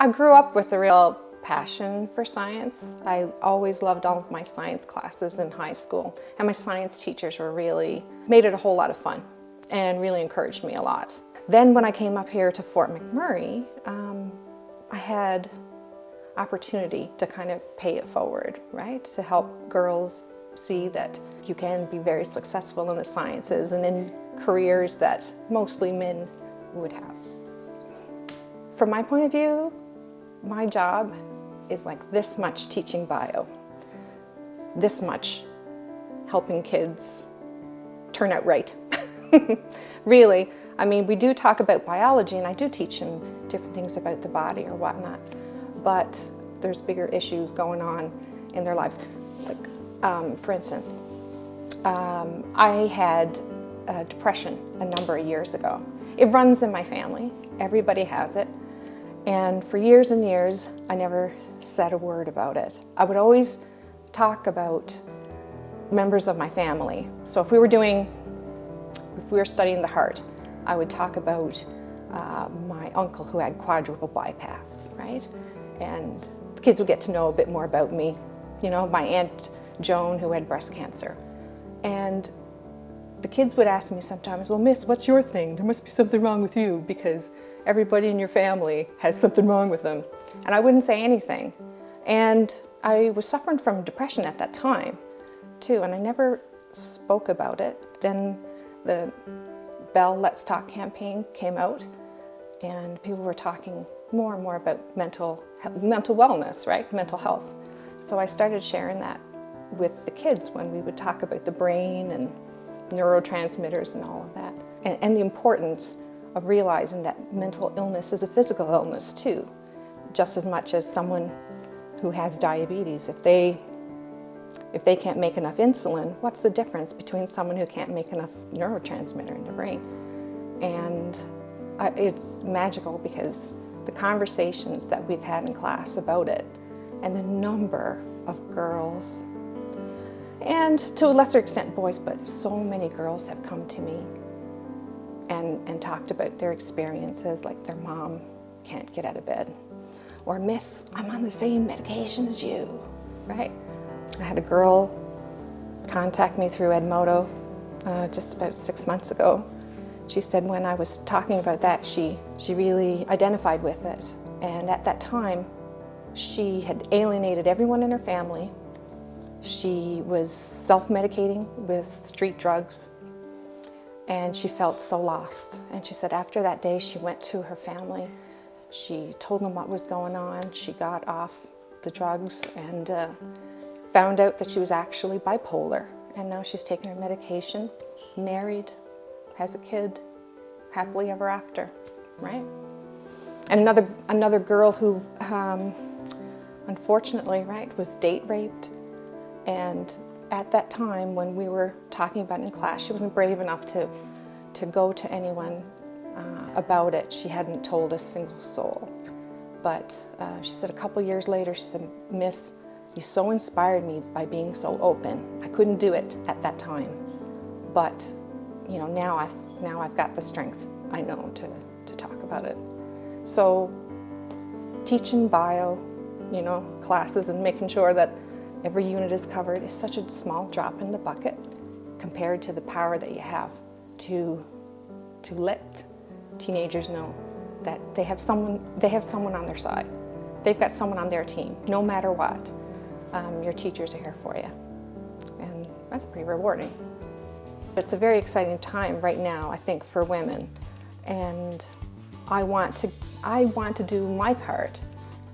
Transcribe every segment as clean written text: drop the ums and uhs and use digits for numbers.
I grew up with a real passion for science. I always loved all of my science classes in high school, and my science teachers made it a whole lot of fun and really encouraged me a lot. Then when I came up here to Fort McMurray, I had opportunity to kind of pay it forward, right? To help girls see that you can be very successful in the sciences and in careers that mostly men would have. From my point of view, my job is like this much teaching bio, this much helping kids turn out right. Really, I mean, we do talk about biology and I do teach them different things about the body or whatnot, but there's bigger issues going on in their lives. Like, for instance, I had depression a number of years ago. It runs in my family, everybody has it. And for years and years, I never said a word about it. I would always talk about members of my family. So if we were studying the heart, I would talk about my uncle who had quadruple bypass, right? And the kids would get to know a bit more about me. You know, my Aunt Joan who had breast cancer. And the kids would ask me sometimes, well, Miss, what's your thing? There must be something wrong with you because everybody in your family has something wrong with them. And I wouldn't say anything. And I was suffering from depression at that time too, and I never spoke about it. Then the Bell Let's Talk campaign came out and people were talking more and more about mental wellness, right? Mental health. So I started sharing that with the kids when we would talk about the brain and neurotransmitters and all of that. And the importance of realizing that mental illness is a physical illness too, just as much as someone who has diabetes. If they can't make enough insulin, what's the difference between someone who can't make enough neurotransmitter in their brain? And it's magical because the conversations that we've had in class about it and the number of girls, and to a lesser extent boys, but so many girls have come to me and talked about their experiences, like their mom can't get out of bed, or Miss, I'm on the same medication as you, right? I had a girl contact me through Edmodo just about 6 months ago. She said when I was talking about that, she really identified with it. And at that time, she had alienated everyone in her family. She was self-medicating with street drugs, and she felt so lost. And she said after that day, she went to her family. She told them what was going on. She got off the drugs and found out that she was actually bipolar. And now she's taking her medication, married, has a kid, happily ever after, right? And another girl who, unfortunately, right, was date raped. And at that time, when we were talking about it in class, she wasn't brave enough to go to anyone about it. She hadn't told a single soul. But she said a couple years later, she said, Miss, you so inspired me by being so open. I couldn't do it at that time. But you know, now I've got the strength, I know, to talk about it. So teaching bio, you know, classes and making sure that every unit is covered is such a small drop in the bucket compared to the power that you have to let teenagers know that they have someone on their side. They've got someone on their team, no matter what. Your teachers are here for you. And that's pretty rewarding. It's a very exciting time right now, I think, for women. And I want to do my part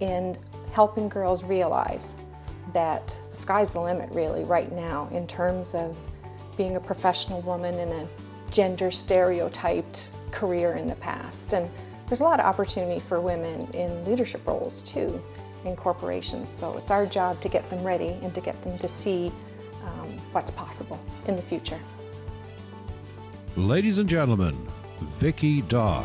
in helping girls realize that the sky's the limit, really, right now, in terms of being a professional woman in a gender stereotyped career in the past. And there's a lot of opportunity for women in leadership roles, too, in corporations. So it's our job to get them ready and to get them to see what's possible in the future. Ladies and gentlemen, Vicki Dawe.